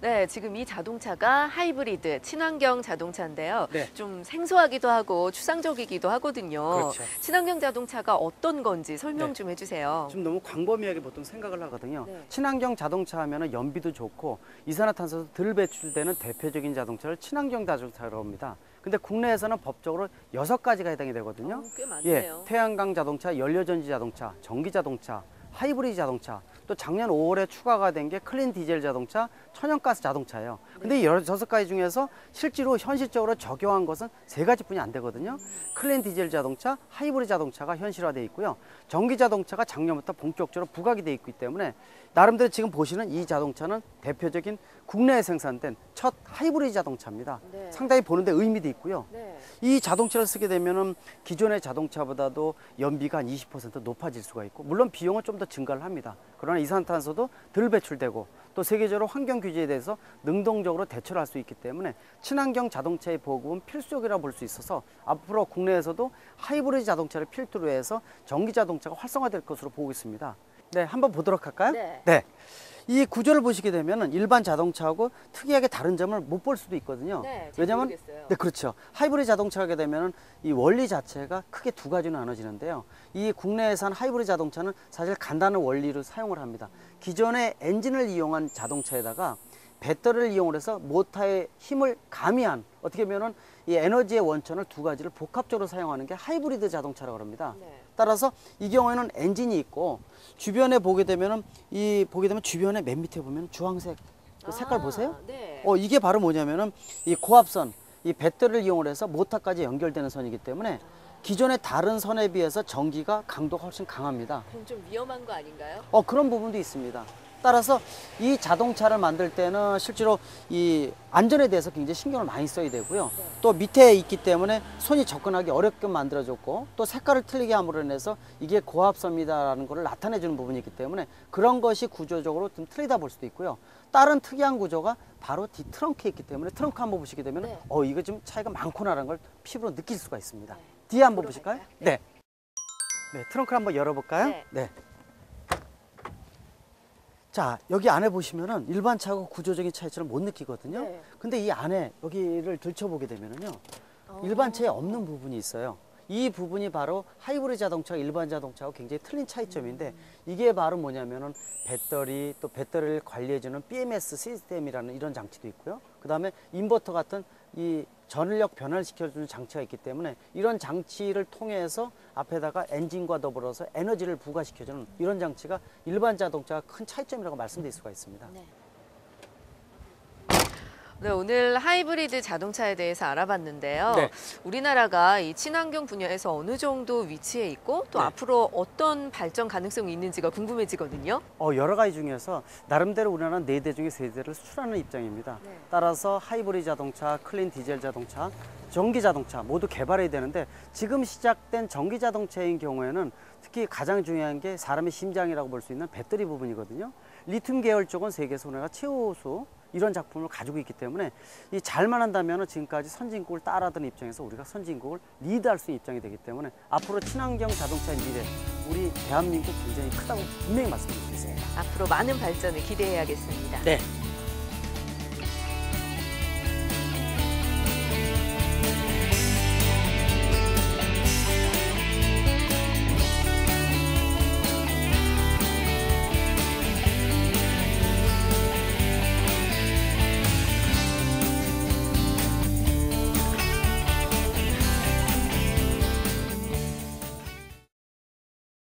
네, 지금 이 자동차가 하이브리드 친환경 자동차인데요. 네. 좀 생소하기도 하고 추상적이기도 하거든요. 그렇죠. 친환경 자동차가 어떤 건지 설명 네. 좀 해주세요. 좀 너무 광범위하게 보통 생각을 하거든요. 네. 친환경 자동차 하면 연비도 좋고 이산화탄소도 덜 배출되는 대표적인 자동차를 친환경 자동차라고 합니다. 근데 국내에서는 법적으로 6가지가 해당이 되거든요. 꽤 많네요. 태양광 자동차, 연료전지 자동차, 전기 자동차, 하이브리드 자동차, 또 작년 5월에 추가가 된 게 클린 디젤 자동차, 천연가스 자동차예요. 근데 이 6가지 중에서 실제로 현실적으로 적용한 것은 3가지뿐이 안 되거든요. 클린 디젤 자동차, 하이브리드 자동차가 현실화되어 있고요. 전기 자동차가 작년부터 본격적으로 부각이 되어 있기 때문에 나름대로 지금 보시는 이 자동차는 대표적인 국내에 생산된 첫 하이브리드 자동차입니다. 네. 상당히 보는데 의미도 있고요. 네. 이 자동차를 쓰게 되면은 기존의 자동차보다도 연비가 한 20% 높아질 수가 있고, 물론 비용은 좀 더 증가를 합니다. 그러나 이산화탄소도 덜 배출되고 또 세계적으로 환경 규제에 대해서 능동적으로 대처를 할 수 있기 때문에 친환경 자동차의 보급은 필수적이라고 볼 수 있어서 앞으로 국내에서도 하이브리드 자동차를 필두로 해서 전기 자동차가 활성화될 것으로 보고 있습니다. 네, 한번 보도록 할까요? 네. 이 구조를 보시게 되면 일반 자동차하고 특이하게 다른 점을 못 볼 수도 있거든요. 네, 왜냐면 모르겠어요. 네, 그렇죠. 하이브리드 자동차가 하게 되면 이 원리 자체가 크게 2가지로 나눠지는데요. 이 국내에산 하이브리드 자동차는 사실 간단한 원리를 사용을 합니다. 기존의 엔진을 이용한 자동차에다가 배터리를 이용해서 모터의 힘을 가미한, 어떻게 보면은 이 에너지의 원천을 2가지를 복합적으로 사용하는 게 하이브리드 자동차라고 합니다. 네. 따라서 이 경우에는 엔진이 있고 주변에 보게 되면 주변에 맨 밑에 보면 주황색 그 색깔 보세요. 네. 이게 바로 뭐냐면은 이 고압선, 이 배터리를 이용해서 모터까지 연결되는 선이기 때문에 기존의 다른 선에 비해서 전기가 강도가 훨씬 강합니다. 그럼 좀 위험한 거 아닌가요? 그런 부분도 있습니다. 따라서 이 자동차를 만들 때는 실제로 이 안전에 대해서 굉장히 신경을 많이 써야 되고요. 네. 또 밑에 있기 때문에 손이 접근하기 어렵게 만들어졌고, 또 색깔을 틀리게 함으로 인해서 이게 고압선이다라는 것을 나타내주는 부분이 있기 때문에 그런 것이 구조적으로 좀 틀리다 볼 수도 있고요. 다른 특이한 구조가 바로 뒤 트렁크에 있기 때문에 트렁크 한번 보시게 되면 네. 이거 좀 차이가 많구나라는 걸 피부로 느낄 수가 있습니다. 네. 뒤에 한번 보러 보실까요? 갈까요? 네. 네, 트렁크를 한번 열어볼까요? 네. 자, 여기 안에 보시면은 일반 차하고 구조적인 차이처럼 못 느끼거든요. 네. 근데 이 안에 여기를 들춰보게 되면은요, 일반 차에 없는 부분이 있어요. 이 부분이 바로 하이브리드 자동차가 일반 자동차하고 굉장히 틀린 차이점인데, 이게 바로 뭐냐면은 배터리, 또 배터리를 관리해주는 BMS 시스템이라는 이런 장치도 있고요. 그 다음에 인버터 같은 이 전력 변화를 시켜주는 장치가 있기 때문에 이런 장치를 통해서 앞에다가 엔진과 더불어서 에너지를 부과시켜주는 이런 장치가 일반 자동차가 큰 차이점이라고 말씀드릴 수가 있습니다. 네. 네, 오늘 하이브리드 자동차에 대해서 알아봤는데요. 네. 우리나라가 이 친환경 분야에서 어느 정도 위치해 있고 또 네. 앞으로 어떤 발전 가능성이 있는지가 궁금해지거든요. 여러 가지 중에서 나름대로 우리나라는 4대 중에 3대를 수출하는 입장입니다. 네. 따라서 하이브리드 자동차, 클린 디젤 자동차, 전기 자동차 모두 개발해야 되는데, 지금 시작된 전기 자동차인 경우에는 특히 가장 중요한 게 사람의 심장이라고 볼 수 있는 배터리 부분이거든요. 리튬 계열 쪽은 세계 손해가 최우수 이런 작품을 가지고 있기 때문에 이 잘만 한다면 지금까지 선진국을 따라하던 입장에서 우리가 선진국을 리드할 수 있는 입장이 되기 때문에 앞으로 친환경 자동차의 미래, 우리 대한민국 굉장히 크다고 분명히 말씀드릴 수 있습니다. 앞으로 많은 발전을 기대해야겠습니다. 네.